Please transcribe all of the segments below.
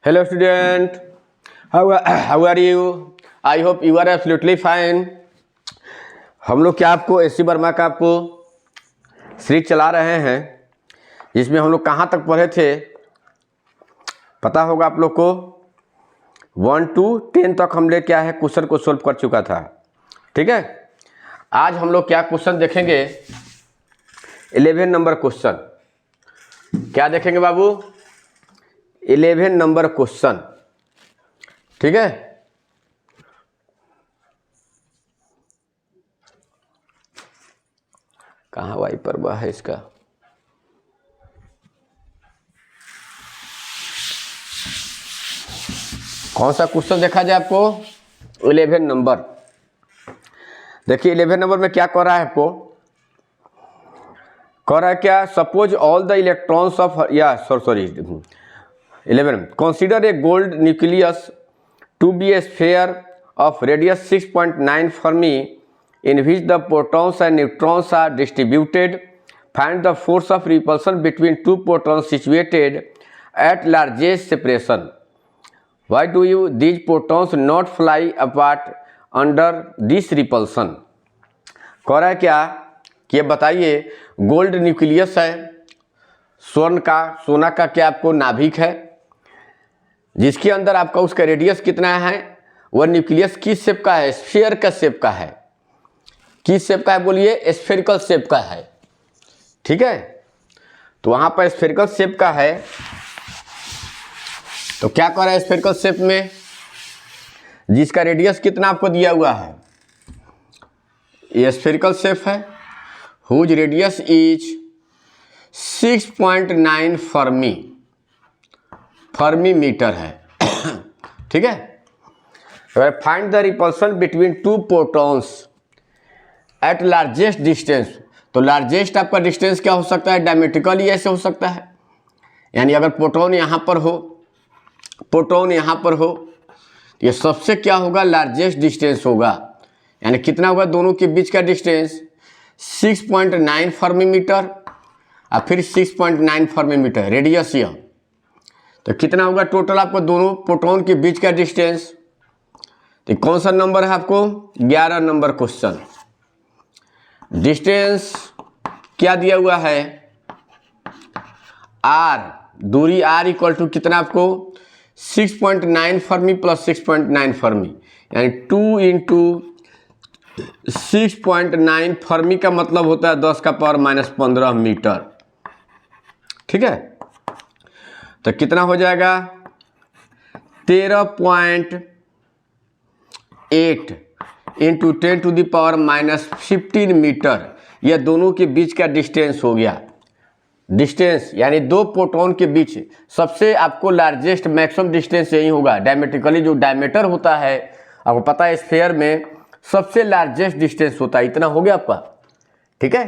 Hello student, how are you? I hope you are absolutely fine. हम लोग क्या आपको एससी वर्मा का आपको सीरीज चला रहे हैं जिसमें हम लोग कहाँ तक पढ़े थे पता होगा आप लोग को। 1 to 10 तक हमने क्या है क्वेश्चन को सोल्व कर चुका था। ठीक है, आज हम लोग क्या क्वेश्चन देखेंगे 11 नंबर क्वेश्चन। क्या देखेंगे बाबू? 11 नंबर क्वेश्चन। ठीक है, कहाँ वाइपर हुआ है इसका? कौन सा क्वेश्चन देखा जाए आपको? 11 नंबर। देखिए 11 नंबर में क्या कह रहा है आपको? कह रहा है क्या? Suppose all the electrons of 11 consider a gold nucleus to be a sphere of radius 6.9 fermi in which the protons and neutrons are distributed. Find the force of repulsion between two protons situated at largest separation. Why do these protons not fly apart under this repulsion? कह रहा है क्या कि ये बताइए, gold nucleus है, सोना का क्या आपको नाभिक है, जिसके अंदर आपका उसका रेडियस कितना है? वह न्यूक्लियस किस शेप का है? स्फीयर का शेप का है। किस शेप का है बोलिए? स्फेरिकल शेप का है। ठीक है, तो वहां पर स्फेरिकल शेप का है, तो क्या कर रहा है स्फेरिकल शेप में, जिसका रेडियस कितना आपको दिया हुआ है? ये स्फेरिकल शेप है, whose radius is 6.9 fermi metre है। ठीक है, find the repulsion between two protons at largest distance. तो लार्जेस्ट आपका डिस्टेंस क्या हो सकता है? डायमेट्रिकली ऐसे हो सकता है, यानी अगर प्रोटॉन यहाँ पर हो, प्रोटॉन यहाँ पर हो, तो ये सबसे क्या होगा? लार्जेस्ट डिस्टेंस होगा। यानी कितना होगा दोनों के बीच का डिस्टेंस? 6.9 फर्मी मीटर और फिर 6.9 फर्मी मीटर रेडियस यह, तो कितना होगा टोटल आपको दोनों प्रोटॉन के बीच का डिस्टेंस? तो कौन सा नंबर है आपको? 11 नंबर क्वेश्चन। डिस्टेंस क्या दिया हुआ है? आर, दूरी आर इक्वल टू कितना आपको? 6.9 फर्मी प्लस 6.9 फर्मी, यानी 2 इंटू 6.9 फर्मी का मतलब होता है 10 का पावर -15 मीटर। ठीक है, तो कितना हो जाएगा? 13.8 into 10 to the power -15 metre. यह दोनों के बीच का डिस्टेंस हो गया। डिस्टेंस यानी दो प्रोटॉन के बीच सबसे आपको लार्जेस्ट मैक्सिमम डिस्टेंस यही होगा। डायमेट्रिकली जो डायमीटर होता है आपको पता है, स्फीयर में सबसे लार्जेस्ट डिस्टेंस होता है, इतना हो गया आपका। ठीक है,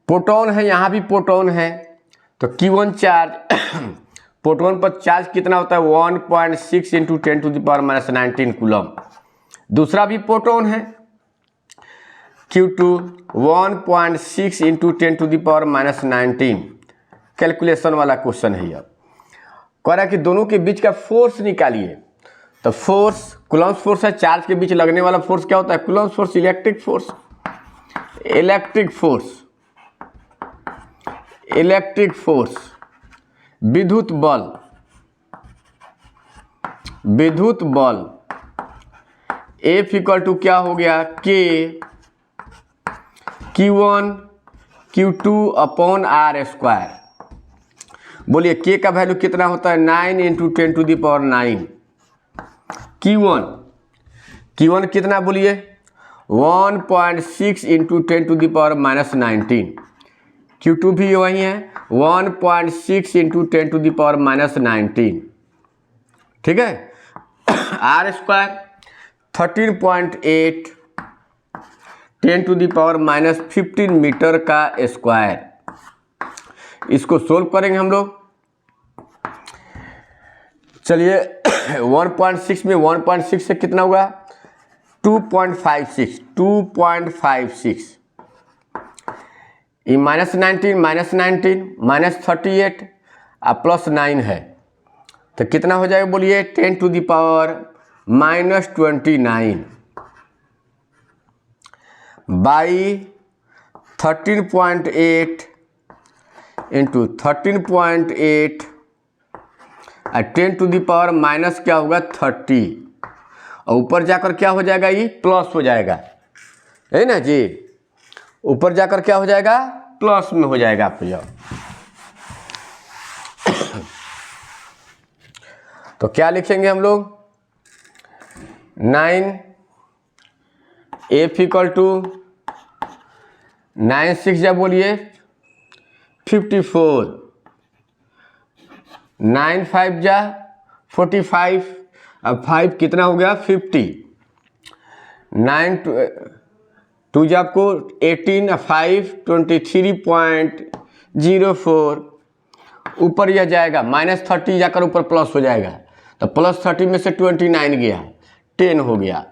प्रोटॉन है, यहाँ भी प्रोटॉन है, तो Q1 चार्ज प्रोटॉन पर चार्ज कितना होता है? 1.6 into 10 to the power -19 coulomb. दूसरा भी प्रोटॉन है Q2 1.6 into 10 to the power -19। Calculation वाला क्वेश्चन है। अब कह रहा है कि दोनों के बीच का फोर्स निकालिए। तो फोर्स कूलम्ब फोर्स है, चार्ज के बीच लगने वाला फोर्स क्या होता है? Coulomb force. Electric force, electric force, electric force, विद्युत बल, विद्युत बल। F इक्वल टू क्या हो गया? K Q1 Q2 upon R square. बोलिए K का वैल्यू कितना होता है? 9 into 10 to the power 9। Q1 कितना बोलिए? 1.6 into 10 to the power -19। Q2 भी वही है, 1.6 इंटू 10 टू द पावर -19। ठीक है, R square 13.8 10 to the power -15 metre का स्क्वायर। इसको सोल्व करेंगे हम लोग। चलिए 1.6 में 1.6 से कितना होगा? 2.56 ये -19 -19 -38 प्लस 9 है, तो कितना हो जाएगा बोलिए, 10⁻⁻29 बाई 13.8 इंटू 13.8 और 10⁻, माइनस क्या होगा 30, और ऊपर जाकर क्या हो जाएगा, ये प्लस हो जाएगा, है ना जी। ऊपर जाकर क्या हो जाएगा, प्लस में हो जाएगा आपको जाओ। तो क्या लिखेंगे हम लोग, 9 F इक्वल टू 9 6 जब बोलिए 54, 9 5 जा 45, अब 5 कितना हो गया 50, 9 2 जा आपको 18, 5 23.04, ऊपर यह जाएगा -30 जाकर ऊपर प्लस हो जाएगा, तो +30 में से 29 गया, 10 हो गया।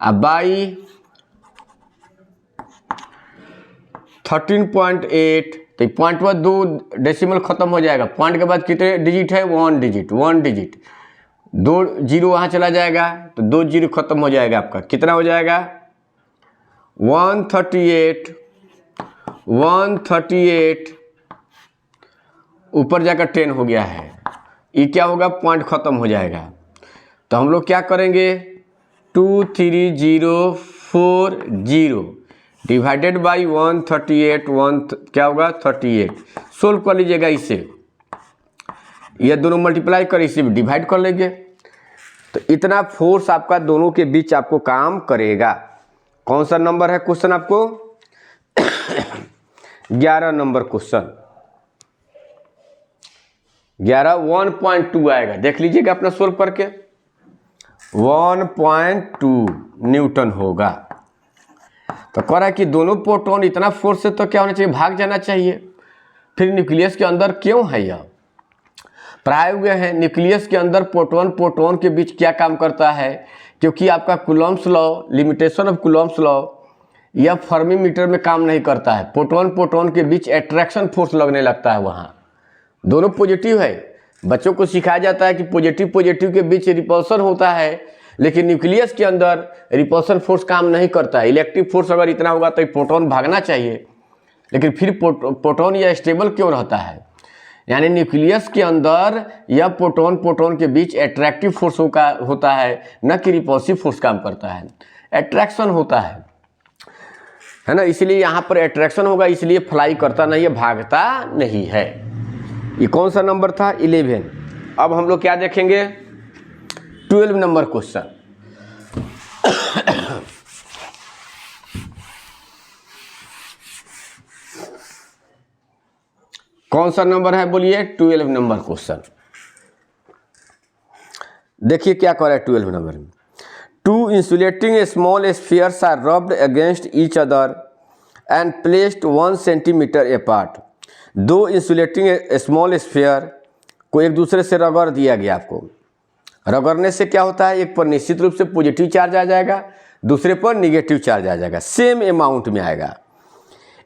अब बाई 13.8, तो पॉइंट पर 2 डेसिमल खत्म हो जाएगा, पॉइंट के बाद कितने डिजिट है, 1 डिजिट, 1 डिजिट, 2 जीरो वहाँ चला जाएगा, तो 2 जीरो खत्म हो जाएगा आपका, कितना हो जाएगा 138, 138 ऊपर जाकर 10 हो गया है, ये क्या होगा, पॉइंट खत्म हो जाएगा। तो हम लोग क्या करेंगे, 23040 डिवाइडेड बाई 138, क्या होगा 38, सोल्व कर लीजिएगा इसे, ये दोनों मल्टीप्लाई कर इसे भी डिवाइड कर लेंगे, तो इतना फोर्स आपका दोनों के बीच आपको काम करेगा। कौन सा नंबर है क्वेश्चन आपको 11 नंबर क्वेश्चन, 1.2 आएगा, देख लीजिएगा अपना सोल्व करके, 1.2 न्यूटन होगा। तो कह रहा है कि दोनों प्रोटॉन इतना फोर्स से तो क्या होना चाहिए, भाग जाना चाहिए, फिर न्यूक्लियस के अंदर क्यों है, यह पढ़ाए हुए हैं। न्यूक्लियस के अंदर प्रोटॉन के बीच क्या काम करता है, क्योंकि आपका Coulomb's law, limitation of Coulomb's law, यह फर्मी मीटर में काम नहीं करता है। प्रोटॉन के बीच अट्रैक्शन फोर्स लगने लगता है, वहाँ दोनों पॉजिटिव है, बच्चों को सिखाया जाता है कि पॉजिटिव के बीच रिपल्सन होता है, लेकिन न्यूक्लियस के अंदर रिपल्सन फोर्स काम नहीं करता है। इलेक्ट्रिक फोर्स अगर इतना होगा तो प्रोटॉन भागना चाहिए, लेकिन फिर प्रोटॉन यह स्टेबल क्यों रहता है, यानी न्यूक्लियस के अंदर यह प्रोटॉन के बीच अट्रैक्टिव फोर्स होता है, न कि रिपल्सिव फोर्स काम करता है, अट्रैक्शन होता है ना। इसलिए यहाँ पर अट्रैक्शन होगा, इसलिए फ्लाई करता नहीं है, भागता नहीं है। ये कौन सा नंबर था, 11। अब हम लोग क्या देखेंगे, 12 नंबर क्वेश्चन। कौन सा नंबर है बोलिए, 12 नंबर क्वेश्चन। देखिए क्या कह रहा है 12 नंबर में, 2 insulating small spheres are rubbed against each other and placed 1 centimeter apart। 2 insulating small sphere को एक दूसरे से रगड़ दिया गया। आपको रगड़ने से क्या होता है, एक पर निश्चित रूप से पॉजिटिव चार्ज आ जाएगा, दूसरे पर निगेटिव चार्ज आ जाएगा, सेम अमाउंट में आएगा।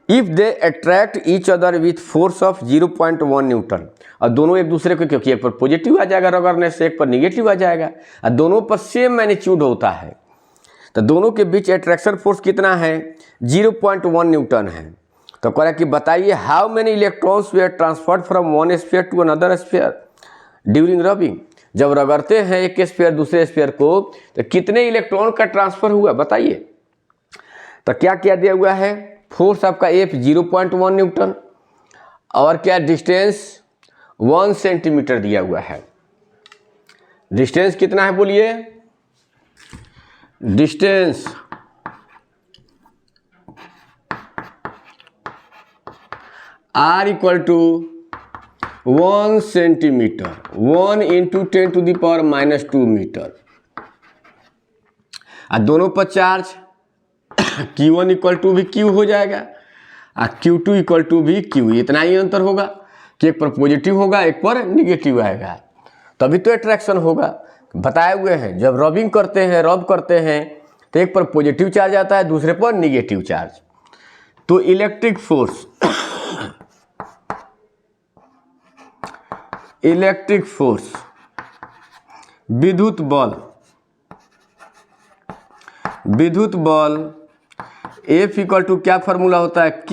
If they attract each other with force of 0.1 Newton, और दोनों एक दूसरे को, क्योंकि एक पर पॉजिटिव आ जाएगा रगड़ने से, एक पर निगेटिव आ जाएगा, और दोनों पर सेम मैग्नीट्यूड होता है, तो दोनों के बीच अट्रैक्शन फोर्स कितना है, 0.1 न्यूटन है। तो कह रहा है कि बताइए how many electrons were transferred from one sphere to another sphere during rubbing. जब रगड़ते हैं एक स्फीयर दूसरे स्फीयर को, तो कितने इलेक्ट्रॉन का ट्रांसफर हुआ बताइए। तो क्या क्या दिया हुआ है, फोर्स आपका F 0.1 न्यूटन, और क्या डिस्टेंस 1 सेंटीमीटर दिया हुआ है। डिस्टेंस कितना है बोलिए, distance R equal to 1 centimetre, 1 into 10⁻⁻² metre, और दोनों पर चार्ज Q1 इक्वल टू भी Q हो जाएगा, और Q2 इक्वल टू भी Q। इतना ही अंतर होगा कि एक पर पॉजिटिव होगा, एक पर निगेटिव आएगा, तभी तो अट्रैक्शन होगा। बताए हुए हैं जब रब करते हैं तो एक पर पॉजिटिव चार्ज आता है, दूसरे पर निगेटिव चार्ज। तो इलेक्ट्रिक फोर्स, विद्युत बल, विद्युत बल F इक्वल टू क्या फॉर्मूला होता है, K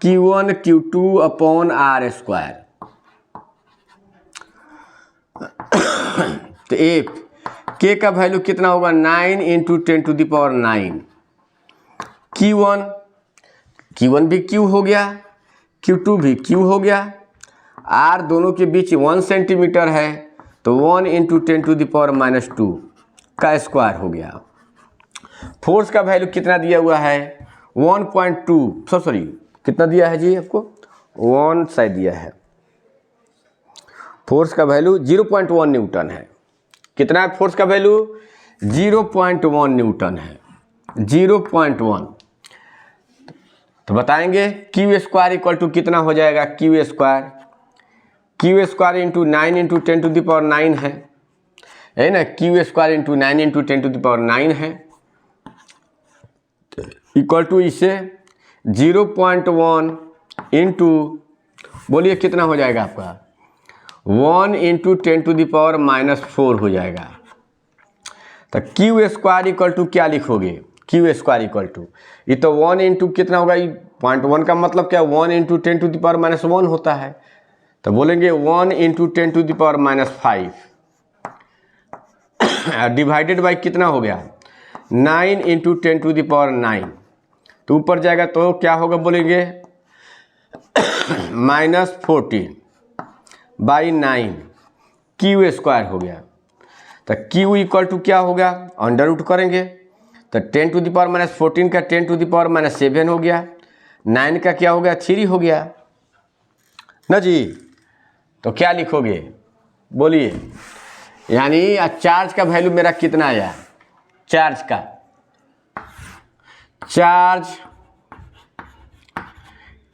Q1 Q2 upon R square. तो F K का वैल्यू कितना होगा, 9 into 10 to the power 9। Q1 भी Q हो गया, Q2 भी Q हो गया, R दोनों के बीच 1 सेंटीमीटर है, तो 1 इंटू 10 टू द पावर -2 का स्क्वायर हो गया। फोर्स का वैल्यू कितना दिया हुआ है, 1.2, सॉरी कितना दिया है जी आपको, 1 शायद दिया है। फोर्स का वैल्यू 0.1 न्यूटन है। कितना है फोर्स का वैल्यू, 0.1 न्यूटन है, 0.1। तो बताएंगे क्यू स्क्वायर इक्वल टू कितना हो जाएगा, Q square into 9 into 10 to the power 9 है ना, Q square into 9 into 10 to the power 9 है, इक्वल टू इसे 0.1 इंटू, बोलिए कितना हो जाएगा आपका, 1 इंटू 10 टू द पावर -4 हो जाएगा। तो क्यू स्क्वायर इक्वल टू क्या लिखोगे, क्यू स्क्वायर इक्वल टू, ये तो 1 इंटू कितना होगा, 0.1 का मतलब क्या, 1 इंटू 10 टू द पावर -1 होता है, तो बोलेंगे 1 into 10 to the power -5 divided by कितना हो गया, 9 इंटू 10 टू द पावर 9, तो ऊपर जाएगा तो क्या होगा, बोलेंगे -14 बाई 9 क्यू स्क्वायर हो गया। तो क्यू इक्वल टू क्या होगा, अंडर रूट करेंगे, तो 10 टू द पावर -14 का 10 टू द पावर -7 हो गया, 9 का क्या हो गया, 3 हो गया ना जी। तो क्या लिखोगे, बोलिए, यानी चार्ज का वैल्यू मेरा कितना आया, चार्ज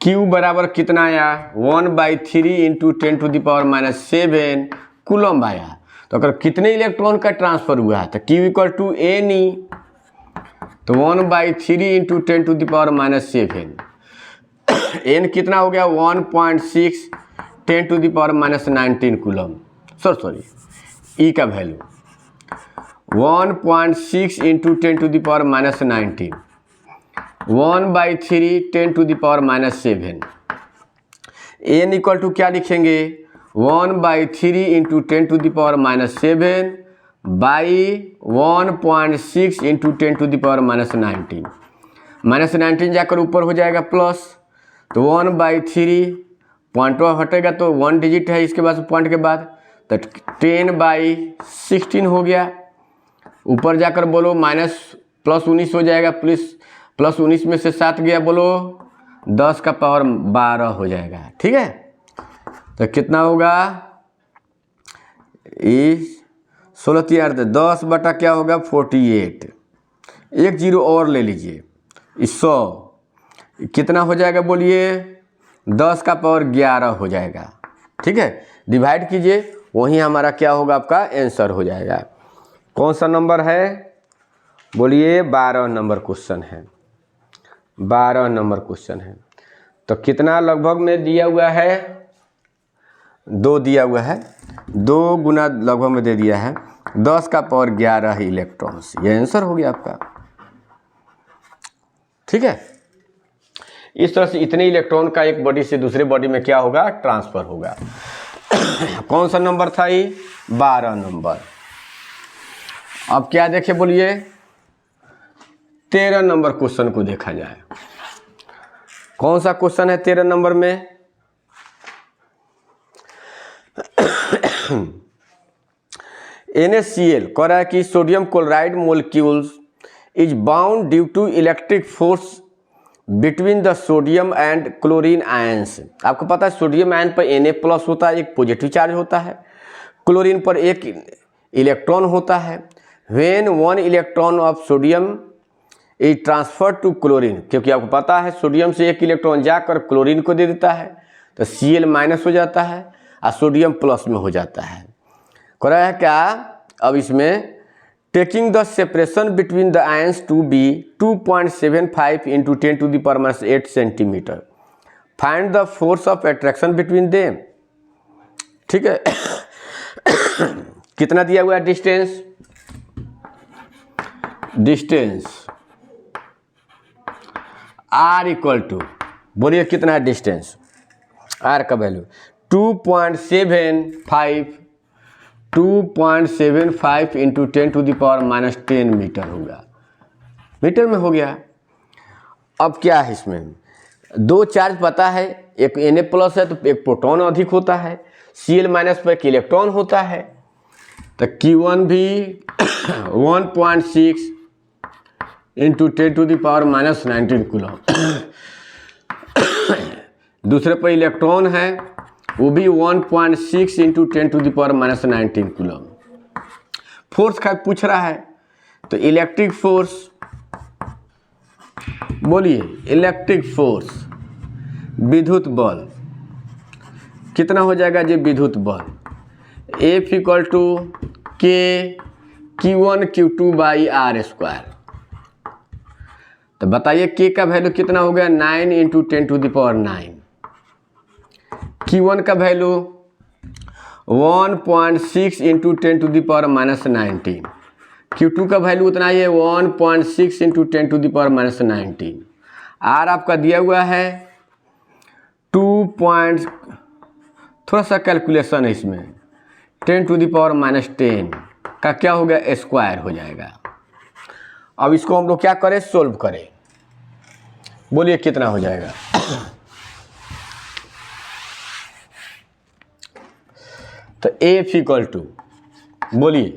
Q बराबर कितना आया, 1/3 into 10 to the power -7 coulomb आया। तो अगर कितने इलेक्ट्रॉन का ट्रांसफर हुआ है, तो Q इक्वल टू NE, तो 1/3 into 10 to the power -7, N कितना हो गया, 1.6 10 to the power -19 coulomb, sorry E का value 1.6 into 10 to the power -19, 1/3 10 to the power -7, N equal to क्या लिखेंगे, 1/3 into 10 to the power -7 by 1.6 into 10 to the power -19, -19 जाकर ऊपर हो जाएगा प्लस, तो 1/3 पॉइंट हटेगा तो 1 डिजिट है इसके बाद पॉइंट के बाद, तो 10/16 हो गया, ऊपर जाकर बोलो +19 हो जाएगा, +19 में से 7 गया, बोलो 10 का पावर 12 हो जाएगा, ठीक है। तो कितना होगा, इस 16 3 10 बटा क्या होगा, 48, 1 0 और ले लीजिए, 100 कितना हो जाएगा, बोलिए 10 का पावर 11 हो जाएगा, ठीक है। डिवाइड कीजिए, वहीं हमारा क्या होगा, आपका आंसर हो जाएगा। कौन सा नंबर है, बोलिए 12 नंबर क्वेश्चन है, 12 नंबर क्वेश्चन है। तो कितना लगभग में दिया हुआ है, 2 दिया हुआ है, 2 गुना लगभग में दे दिया है, 10 का पावर 11 इलेक्ट्रॉन्स, ये आंसर हो गया आपका, ठीक है। इस तरह से इतने इलेक्ट्रॉन का एक बॉडी से दूसरे बॉडी में क्या होगा, ट्रांसफर होगा। कौन सा नंबर था ये, 12 नंबर। अब क्या देखे, बोलिए 13 नंबर क्वेश्चन को देखा जाए। कौन सा क्वेश्चन है 13 नंबर में, NaCl कह रहा है कि sodium chloride molecules is bound due to electric force between the sodium and chlorine ions. आपको पता है सोडियम आयन पर Na+ होता है, एक पॉजिटिव चार्ज होता है, क्लोरीन पर एक इलेक्ट्रॉन होता है। When 1 electron of sodium is transfer to chlorine, क्योंकि आपको पता है सोडियम से एक इलेक्ट्रॉन जाकर क्लोरीन को दे देता है, तो Cl- हो जाता है और सोडियम प्लस में हो जाता है। कह रहा है क्या, अब इसमें taking the separation between the ions to be 2.75 into 10 to the power -8 centimetre, find the force of attraction between them, ठीक है। कितना दिया हुआ है distance, distance r equal to, बोलिए कितना है डिस्टेंस, r का वैल्यू 2.75 इंटू 10⁻⁻10 मीटर होगा, मीटर में हो गया। अब क्या है इसमें, दो चार्ज पता है, एक Na प्लस है तो एक प्रोटॉन अधिक होता है, Cl माइनस पर एक इलेक्ट्रॉन होता है, तो Q1 भी 1.6 इंटू 10⁻⁻19 कूलम। दूसरे पर इलेक्ट्रॉन है, वो भी 1.6 इंटू 10⁻⁻19 कूलम। फोर्स का पूछ रहा है, तो इलेक्ट्रिक फोर्स, बोलिए इलेक्ट्रिक फोर्स, विद्युत बल कितना हो जाएगा जी, विद्युत बल F इक्वल टू के Q1 Q2 by R square. तो बताइए के का वैल्यू कितना हो गया, 9 इंटू 10⁹। Q1 का वैल्यू 1.6 इंटू 10⁻⁻19। Q2 का वैल्यू उतना ही है 1.6 इंटू 10⁻⁻19। R आपका दिया हुआ है 2. थोड़ा सा कैलकुलेशन है इसमें, 10⁻⁻10 का क्या हो गया, स्क्वायर हो जाएगा। अब इसको हम लोग क्या करें, सोल्व करें, बोलिए कितना हो जाएगा। तो F इक्वल टू, बोलिए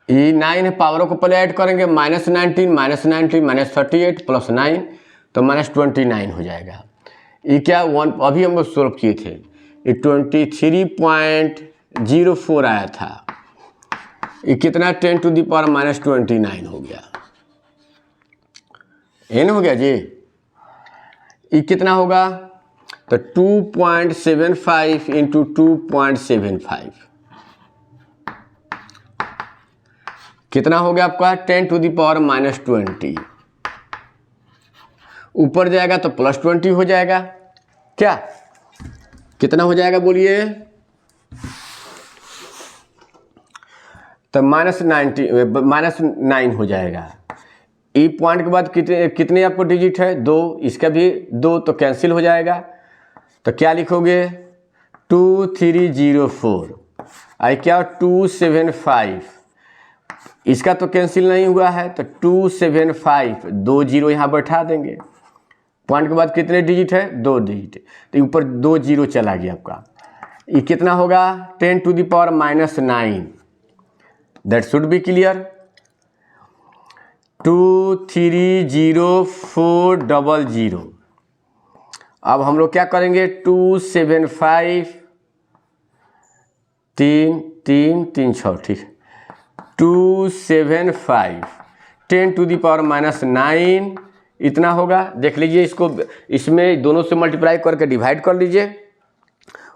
ये 9 है, पावरों को पहले ऐड करेंगे, -19 -38 प्लस 9 तो -29 हो जाएगा। ये क्या अभी हम लोग सोल्व किए थे, ये 23.04 आया था, ये कितना 10⁻⁻29 हो गया, n हो गया जी। ये कितना होगा, तो 2.75 इंटू 2.75 कितना हो गया आपका, 10⁻⁻20। ऊपर जाएगा तो +20 हो जाएगा, क्या कितना हो जाएगा बोलिए, तो -9 हो जाएगा। ई पॉइंट के बाद कितने आपको डिजिट है, 2, इसका भी 2 तो कैंसिल हो जाएगा, तो क्या लिखोगे 2304, आई क्या 275, इसका तो कैंसिल नहीं हुआ है तो 275, 2 0 यहाँ बैठा देंगे। पॉइंट के बाद कितने डिजिट है, 2 डिजिट, तो ऊपर 2 0 चला गया आपका। ये कितना होगा 10⁻⁻9, दैट शुड बी क्लियर। 230,400। अब हम लोग क्या करेंगे, 275, 3 6 ठीक, 275 10⁻⁻9 इतना होगा। देख लीजिए इसको, इसमें दोनों से मल्टीप्लाई करके डिवाइड कर लीजिए,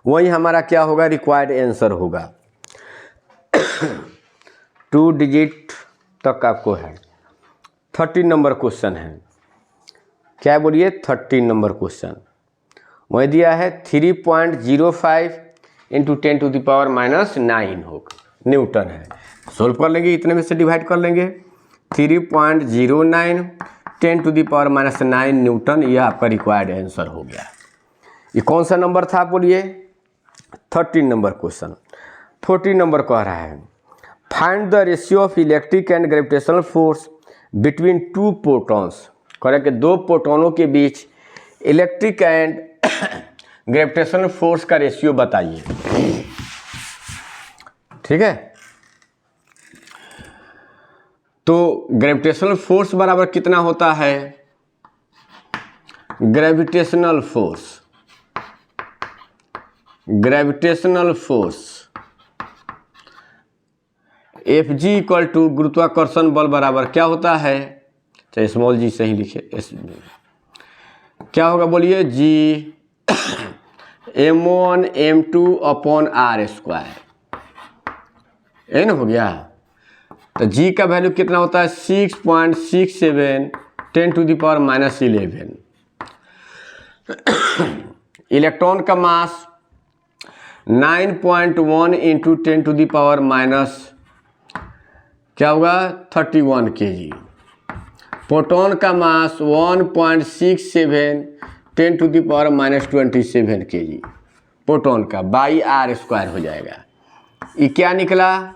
वही हमारा क्या होगा, रिक्वायर्ड आंसर होगा। 2 डिजिट तक आपको है। 13 नंबर क्वेश्चन है, क्या बोलिए 13 नंबर क्वेश्चन, वही दिया है 3.05 इंटू 10⁻⁻9 होगा, न्यूटन है। सोल्व कर लेंगे, इतने में से डिवाइड कर लेंगे, 3.09 10⁻⁻9 न्यूटन, यह आपका रिक्वायर्ड आंसर हो गया। ये कौन सा नंबर था बोलिए, 13 नंबर क्वेश्चन। 14 नंबर कह रहा है, find the ratio of electric and gravitational force between 2 protons. कह रहा है कि 2 प्रोटॉनों के बीच इलेक्ट्रिक एंड ग्रेविटेशनल फोर्स का रेशियो बताइए, ठीक है। तो ग्रेविटेशनल फोर्स बराबर कितना होता है, gravitational force Fg equal to गुरुत्वाकर्षण बल बराबर क्या होता है, चाहे स्मॉल जी से ही लिखे, क्या होगा बोलिए, G m1 m2 upon r square, n हो गया। तो G का वैल्यू कितना होता है, 6.67 10⁻⁻11। इलेक्ट्रॉन का मास 9.1 इंटू 10⁻⁻, क्या होगा 31 kg। प्रोटॉन का मास 1.67 10⁻⁻27 kg प्रोटॉन का बाई r² हो जाएगा। ये क्या निकला?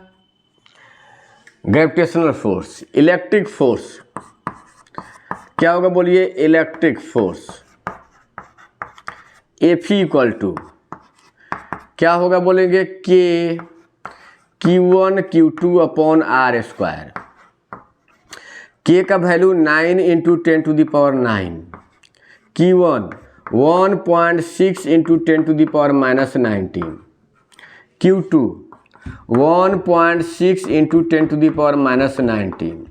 Gravitational force. इलेक्ट्रिक फोर्स क्या होगा बोलिए? Electric force F equal to क्या होगा बोलेंगे? K Q1 Q2 upon r²। K का value 9 into 10⁹, Q1 1.6 into 10⁻⁻19, Q2 1.6 into 10⁻⁻19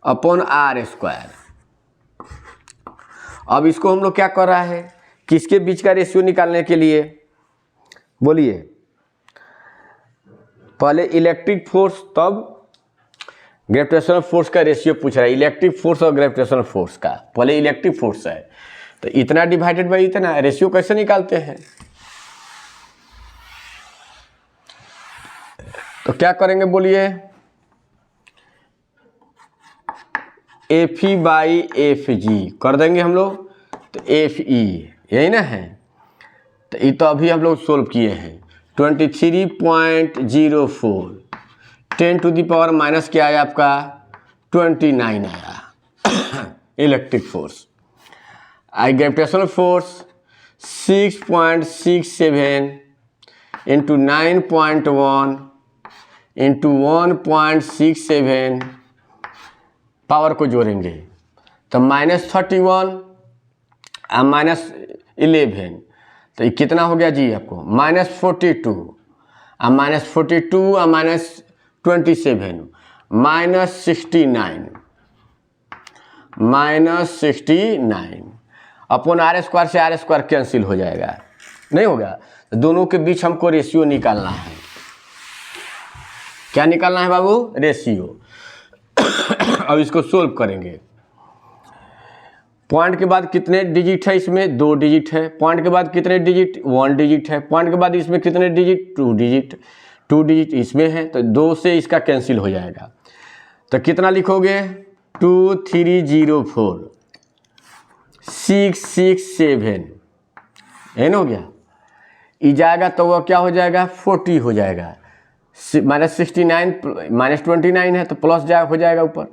upon r²। अब इसको हम लोग क्या कर रहा है? किसके बीच का रेशियो निकालने के लिए बोलिए? पहले इलेक्ट्रिक फोर्स तब ग्रेविटेशनल फोर्स का रेशियो पूछ रहा है। इलेक्ट्रिक फोर्स और ग्रेविटेशनल फोर्स का, पहले इलेक्ट्रिक फोर्स है तो इतना डिवाइडेड बाई इतना। रेशियो कैसे निकालते हैं? तो क्या करेंगे बोलिए? Fe/Fg कर देंगे हम लोग, तो Fe यही ना है। तो ये तो अभी हम लोग सोल्व किए हैं। 23.04 10⁻⁻ क्या आया आपका? 29 आया इलेक्ट्रिक फोर्स। आई gravitational force 6.67 into 9.1 into 1.67 power को जोड़ेंगे तो -31 और -11, तो ये कितना हो गया जी आपको? -42 और -42 और -27 -69 अपॉन r² से r² कैंसिल हो जाएगा, नहीं होगा? तो दोनों के बीच हमको रेशियो निकालना है। क्या निकालना है बाबू? रेशियो। अब इसको सोल्व करेंगे। पॉइंट के बाद कितने डिजिट है? इसमें 2 डिजिट है। पॉइंट के बाद कितने डिजिट? 1 डिजिट है। पॉइंट के बाद इसमें कितने डिजिट? 2 डिजिट। 2 डिजिट इसमें है तो 2 से इसका कैंसिल हो जाएगा। तो कितना लिखोगे? 2304 667 एन हो गया। ई जाएगा तो वह क्या हो जाएगा? 40 हो जाएगा। -69 -29 है तो प्लस हो जाएगा ऊपर,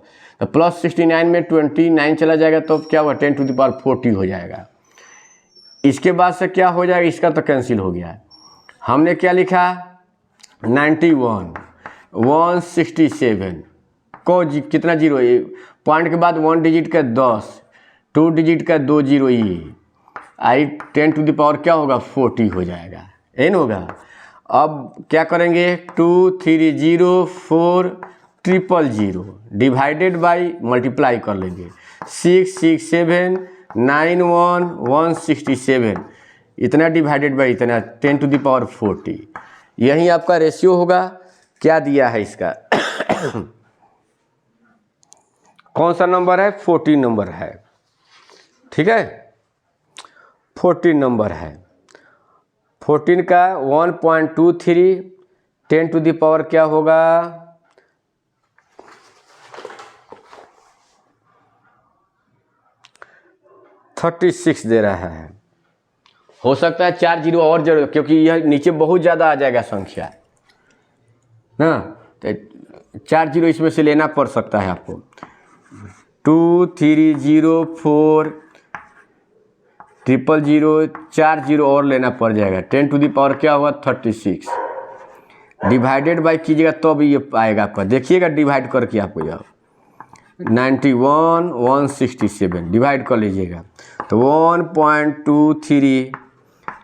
तो +69 में 29 चला जाएगा तो क्या हुआ? 10⁻40 हो जाएगा। इसके बाद से क्या हो जाएगा? इसका तो कैंसिल हो गया। हमने क्या लिखा? 91 167 को कितना जीरो? पॉइंट के बाद 1 डिजिट का 10, 2 डिजिट का 2 जीरो, ये आई 10⁻ क्या होगा? 40 हो जाएगा, एन होगा। अब क्या करेंगे? 2304 000 डिवाइडेड बाई मल्टीप्लाई कर लेंगे 667 91 167 इतना डिवाइडेड बाई इतना 10⁻40। यही आपका रेशियो होगा। क्या दिया है इसका? कौन सा नंबर है? 14 नंबर है, ठीक है? 14 नंबर है। 14 का 1.23 10⁻ क्या होगा? 36 दे रहा है। हो सकता है 4 जीरो और जरूर, क्योंकि यह नीचे बहुत ज़्यादा आ जाएगा संख्या ना, तो 4 जीरो इसमें से लेना पड़ सकता है आपको। 2304 000 4 जीरो और लेना पड़ जाएगा। 10⁻ क्या हुआ? 36 डिवाइडेड बाई कीजिएगा तो भी ये आएगा आपका। देखिएगा डिवाइड करके आपको यह 91 167 डिवाइड कर लीजिएगा तो 1.23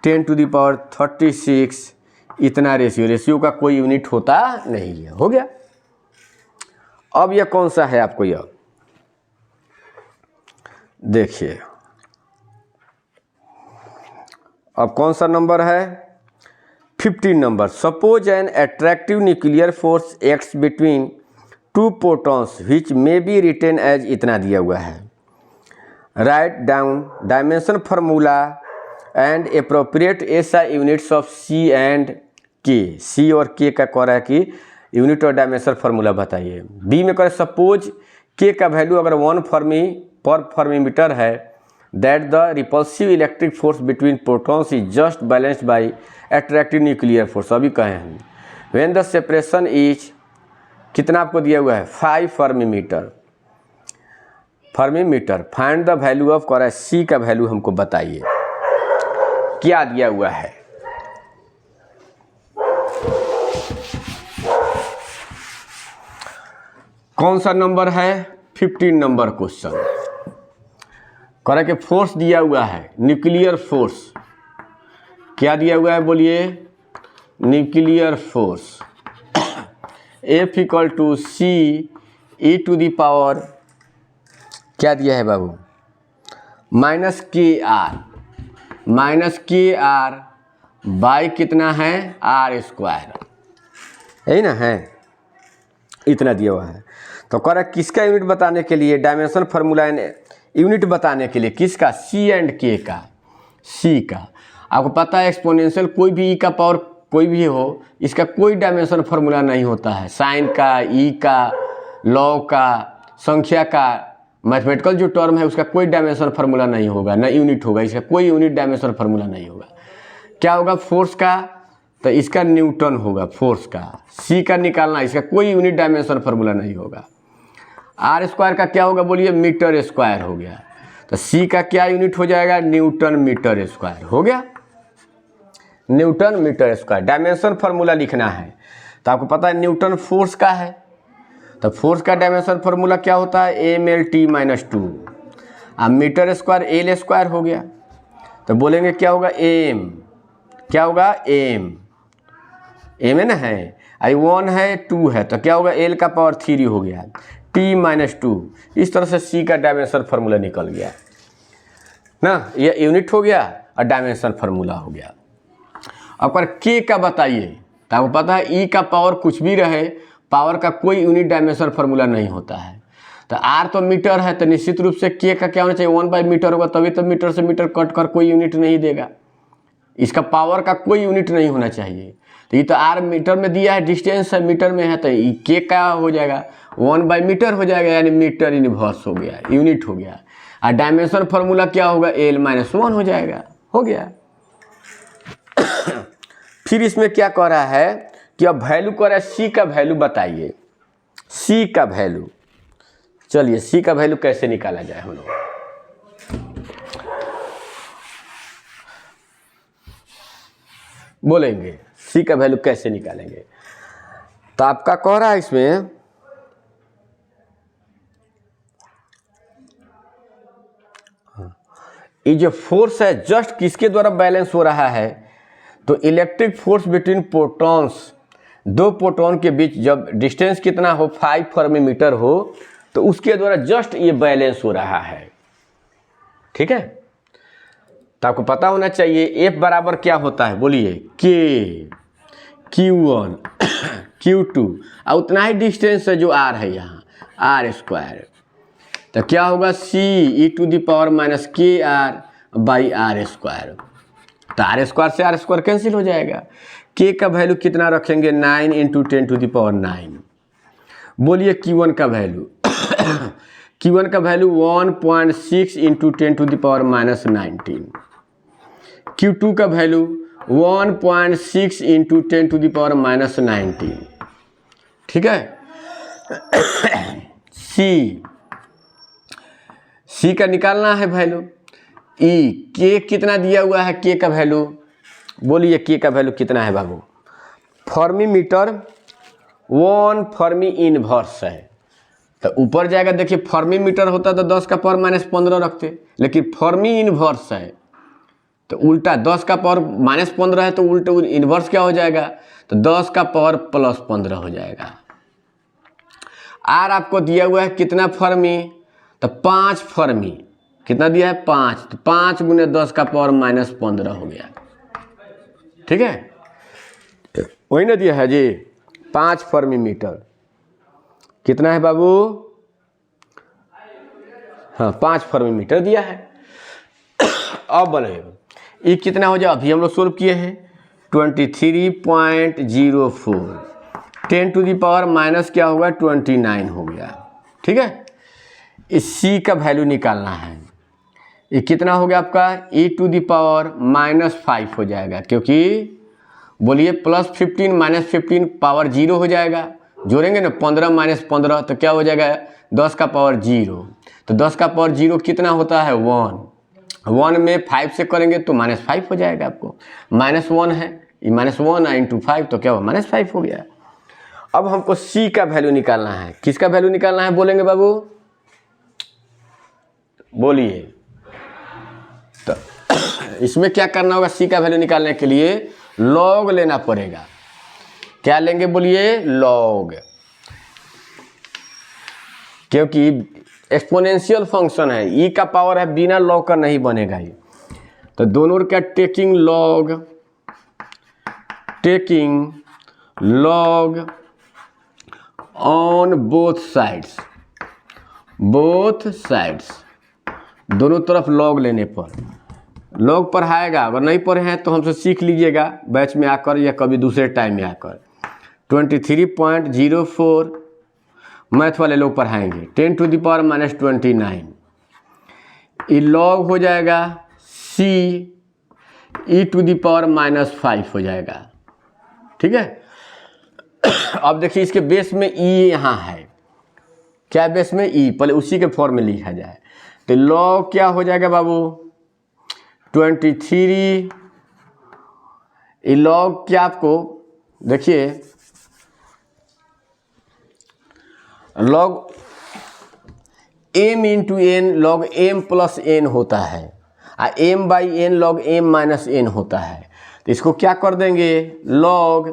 10⁻36 इतना रेशियो का कोई यूनिट होता नहीं है। हो गया। अब यह कौन सा है आपको? यह देखिए, अब कौन सा नंबर है? 15 number. Suppose an attractive nuclear force acts between 2 protons which may be written as इतना दिया हुआ है। Write down dimension formula and appropriate SI units of C and K। C और K का कह रहा है कि यूनिट और डायमेंशन फार्मूला बताइए। बी में करें सपोज K का वैल्यू अगर 1 फर्मी पर फर्मीमीटर है, that the repulsive electric force between protons is just balanced by attractive nuclear force. अभी कहे हैं व्हेन द सेपरेशन इज कितना आपको दिया हुआ है 5 फर्मीमीटर। फाइंड द वैल्यू ऑफ कर C का वैल्यू हमको बताइए, क्या दिया हुआ है। कौन सा नंबर है 15 नंबर क्वेश्चन। करे के फोर्स दिया हुआ है न्यूक्लियर फोर्स, क्या दिया हुआ है बोलिए nuclear force F equal to C e to the power क्या दिया है बाबू -KR बाई कितना है R स्क्वायर, यही ना है, इतना दिया हुआ है। तो कह रहा है किसका यूनिट बताने के लिए, डायमेंशन फार्मूला यूनिट बताने के लिए किसका C एंड K का। C का आपको पता है एक्सपोनेंशियल कोई भी E का पावर कोई भी हो, इसका कोई डायमेंशन फार्मूला नहीं होता है। साइन का, E का, लॉग का, संख्या का, मैथमेटिकल जो टर्म है उसका कोई डायमेंशन फार्मूला नहीं होगा, ना यूनिट होगा, इसका कोई यूनिट डायमेंशन फार्मूला नहीं होगा। क्या होगा फोर्स का, तो इसका न्यूटन होगा फोर्स का। C का निकालना, इसका कोई यूनिट डायमेंशन फार्मूला नहीं होगा। R स्क्वायर का क्या होगा बोलिए मीटर स्क्वायर हो गया, तो C का क्या यूनिट हो जाएगा न्यूटन मीटर स्क्वायर हो गया, newton metre square. Dimension formula लिखना है तो आपको पता है न्यूटन फोर्स का है, तो फोर्स का डायमेंशन फार्मूला क्या होता है mLT-2। अब मीटर स्क्वायर L स्क्वायर हो गया, तो बोलेंगे क्या होगा m, क्या होगा m है ना, है I1 है 2 है, तो क्या होगा L का पावर 3 हो गया T-2। इस तरह से C का डायमेंशन फार्मूला निकल गया ना, ये यूनिट हो गया और डायमेंशन फार्मूला हो गया। अब पर K का बताइए, तो आपको पता है E का पावर कुछ भी रहे, पावर का कोई यूनिट डायमेंशन फार्मूला नहीं होता है। तो R तो मीटर है, तो निश्चित रूप से K का क्या होना चाहिए 1/मीटर होगा, तभी तो मीटर से मीटर कट कर कोई यूनिट नहीं देगा, इसका पावर का कोई यूनिट नहीं होना चाहिए। तो ये तो R मीटर में दिया है, डिस्टेंस है मीटर में है, तो K का हो जाएगा 1/मीटर हो जाएगा, यानी मीटर इनवर्स हो गया, यूनिट हो गया। और डायमेंशन फार्मूला क्या होगा L-1 हो जाएगा, हो गया। फिर इसमें क्या कह रहा है कि अब वैल्यू कह रहा है C का वैल्यू बताइए, C का वैल्यू। चलिए C का वैल्यू कैसे निकाला जाए हम लोग, बोलेंगे C का वैल्यू कैसे निकालेंगे। तो आपका कह रहा है इसमें ये जो फोर्स है जस्ट किसके द्वारा बैलेंस हो रहा है, तो इलेक्ट्रिक फोर्स बिटवीन प्रोटॉन्स, दो प्रोटॉन के बीच जब डिस्टेंस कितना हो 5 फर्मीमीटर हो, तो उसके द्वारा जस्ट ये बैलेंस हो रहा है। ठीक है, तो आपको पता होना चाहिए F बराबर क्या होता है बोलिए K Q1 Q2 और उतना ही डिस्टेंस है जो R है यहाँ R स्क्वायर, तो क्या होगा C e⁻KR/R स्क्वायर। तो R स्क्वायर से R स्क्वायर कैंसिल हो जाएगा। K का वैल्यू कितना रखेंगे 9 × 10⁹। बोलिए Q1 का वैल्यू Q1 का वैल्यू 1.6 × 10⁻19। Q2 का वैल्यू 1.6 × 10⁻19। ठीक है। C का निकालना है वैल्यू। K कितना दिया हुआ है K का वैल्यू, बोलिए K का वैल्यू कितना है बाबू। फर्मीमीटर 1 फर्मी इनवर्स है, तो ऊपर जाएगा देखिए फर्मीमीटर होता तो 10 का पावर -15 रखते, लेकिन फर्मी इनवर्स है तो उल्टा 10 का पावर -15 है, तो उल्टा इनवर्स क्या हो जाएगा, तो 10 का पावर +15 हो जाएगा। R आपको दिया हुआ है कितना फर्मी, तो 5 फर्मी, कितना दिया है 5, तो 5 × 10 का पावर -15 हो गया। ठीक है, वही ना दिया है जी 5 फर्मीमीटर, कितना है बाबू, हाँ 5 फर्मीमीटर दिया है। अब बोले ई कितना हो जाए, अभी हम लोग सोल्व किए हैं 23.04, 10 टू दी पावर माइनस क्या होगा 29 हो गया। ठीक है, इस सी का वैल्यू निकालना है। ये कितना हो गया आपका e टू दी पावर -5 हो जाएगा, क्योंकि बोलिए +15 -15 पावर 0 हो जाएगा। जोड़ेंगे ना 15 - 15 तो क्या हो जाएगा 10 का पावर 0। तो 10 का पावर 0 कितना होता है 1। 1 में 5 से करेंगे तो -5 हो जाएगा आपको। -1 है, ये -1 है इंटू 5 तो क्या हुआ -5 हो गया। अब हमको सी का वैल्यू निकालना है। किसका वैल्यू निकालना है बोलेंगे बाबू, बोलिए। तो इसमें क्या करना होगा, सी का वैल्यू निकालने के लिए लॉग लेना पड़ेगा। क्या लेंगे बोलिए, लॉग, क्योंकि एक्सपोनेंशियल फंक्शन है, ई का पावर है, बिना लॉग का नहीं बनेगा ये। तो दोनों का taking log on both sides, दोनों तरफ लॉग लेने पर। लॉग पढ़ाएगा, अगर नहीं पढ़े हैं तो हमसे सीख लीजिएगा बैच में आकर या कभी दूसरे टाइम में आकर। 23.04 मैथ वाले लोग पढ़ाएंगे, 10 टू द पावर -29, ये लॉग हो जाएगा सी ई टू द पावर -5 हो जाएगा। ठीक है, अब देखिए इसके बेस में ई यहाँ है, क्या बेस में ई, पहले उसी के फॉर्म में लिखा जाए। तो लॉग क्या हो जाएगा बाबू 23, ये लॉग क्या आपको देखिए, log m into n, log m plus n होता है, m by n log m minus n होता है। तो इसको क्या कर देंगे, log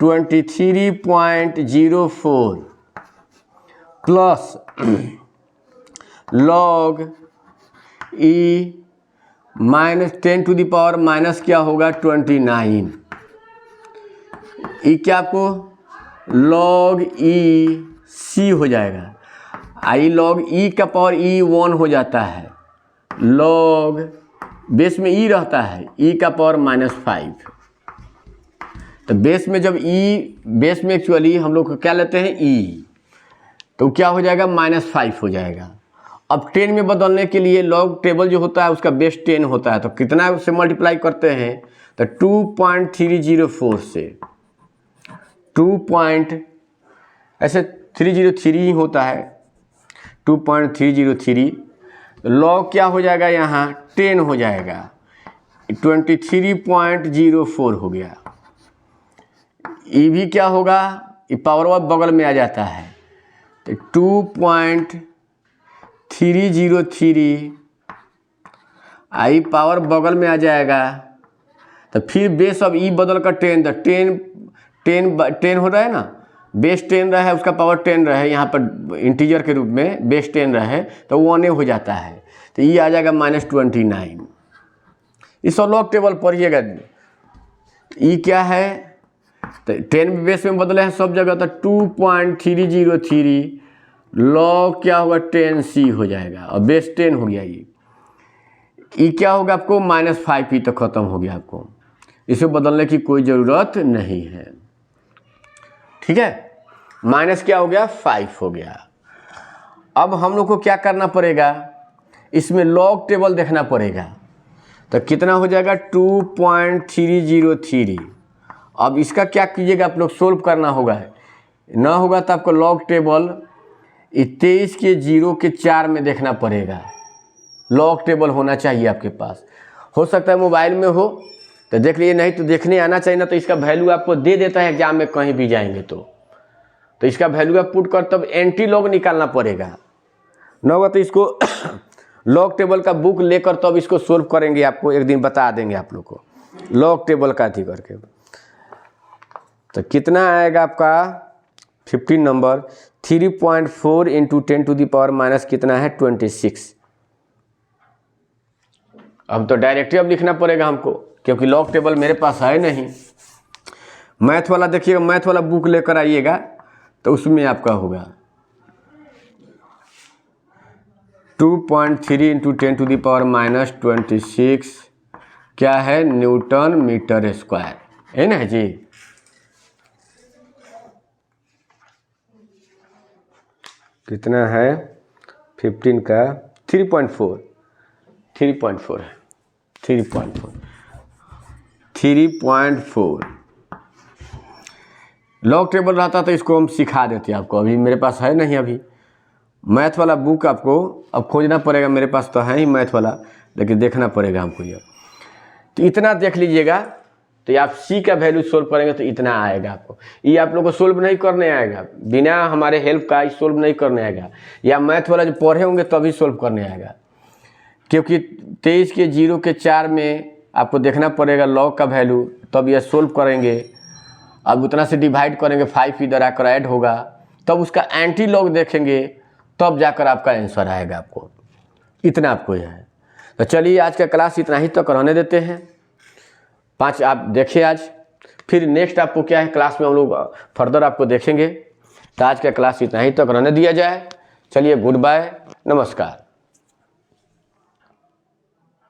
23.04 plus log e -10 to the power minus क्या होगा 29, ई क्या आपको लॉग ई सी हो जाएगा। आई लॉग ई का पावर ई 1 हो जाता है, लॉग बेस में ई रहता है, ई का पावर -5। तो बेस में जब ई, बेस में एक्चुअली हम लोग क्या लेते हैं ई, तो क्या हो जाएगा -5 हो जाएगा। अब 10 में बदलने के लिए लॉग टेबल जो होता है उसका बेस 10 होता है, तो कितना से मल्टीप्लाई करते हैं, तो 2.304 से 303 ही होता है, 2.303। लॉग क्या हो जाएगा यहाँ 10 हो जाएगा, 23.04 हो गया। ये भी क्या होगा, ये पावर बगल में आ जाता है, तो 2.303 आई पावर बगल में आ जाएगा। तो फिर बेस अब ई बदल कर 10, तो 10 हो रहा है ना, बेस 10 रहा है, उसका पावर 10 रहे, यहाँ पर इंटीजर के रूप में बेस 10 रहे तो 1 हो जाता है, तो ये आ जाएगा -29। इस लॉग टेबल पढ़िएगा, ई क्या है, तो 10 बेस में बदले हैं सब जगह, तो 2.303 लॉग क्या होगा 10c हो जाएगा, और बेस 10 हो गया। ये क्या होगा आपको -5 ही तो ख़त्म हो गया, आपको इसे बदलने की कोई ज़रूरत नहीं है। ठीक है, माइनस क्या हो गया 5 हो गया। अब हम लोग को क्या करना पड़ेगा, इसमें लॉग टेबल देखना पड़ेगा। तो कितना हो जाएगा 2.303। अब इसका क्या कीजिएगा, आप लोग सोल्व करना होगा, ना होगा तो आपको लॉग टेबल 23 के 0 के 4 में देखना पड़ेगा। लॉग टेबल होना चाहिए आपके पास, हो सकता है मोबाइल में हो तो देख लीजिए, नहीं तो देखने आना चाहिए ना, तो इसका वैल्यू आपको दे देता है एग्जाम में कहीं भी जाएंगे तो इसका वैल्यू आप पुट कर तब एंटी लॉग निकालना पड़ेगा। ना होगा तो इसको लॉग टेबल का बुक लेकर तब इसको सोल्व करेंगे, आपको एक दिन बता देंगे आप लोग को लॉग टेबल का थी करके। तो कितना आएगा आपका 15 number, 3.4 into 10 to the power minus कितना है 26। अब तो डायरेक्टली अब लिखना पड़ेगा हमको, क्योंकि लॉग टेबल मेरे पास है नहीं। मैथ वाला देखिएगा, मैथ वाला बुक लेकर आइएगा तो उसमें आपका होगा 2.3 into 10 to the power minus 26 क्या है, न्यूटन मीटर स्क्वायर, है ना जी। कितना है 15 का 3.4 है 3.4 लॉग टेबल रहता तो इसको हम सिखा देते आपको, अभी मेरे पास है नहीं। अभी मैथ वाला बुक आपको अब खोजना पड़ेगा, मेरे पास तो है ही मैथ वाला, लेकिन देखना पड़ेगा हमको ये। तो इतना देख लीजिएगा, तो आप सी का वैल्यू सोल्व करेंगे तो इतना आएगा आपको। ये आप लोग को सोल्व नहीं करने आएगा, बिना हमारे हेल्प का सोल्व नहीं करने आएगा, या मैथ वाला जो पढ़े होंगे तभी सोल्व करने आएगा, क्योंकि 23 के 0 के 4 में आपको देखना पड़ेगा लॉग का वैल्यू, तब यह सोल्व करेंगे। अब उतना से डिवाइड करेंगे, 5 इधर आकर ऐड होगा, तब उसका एंटी लॉग देखेंगे, तब जाकर आपका आंसर आएगा आपको। इतना आपको यह है। तो चलिए आज का क्लास इतना ही तो रहने देते हैं। 5 आप देखिए आज, फिर नेक्स्ट आपको क्या है क्लास में हम लोग फर्दर आपको देखेंगे। तो आज का क्लास इतना ही तक रहने दिया जाए। चलिए गुड बाय, नमस्कार।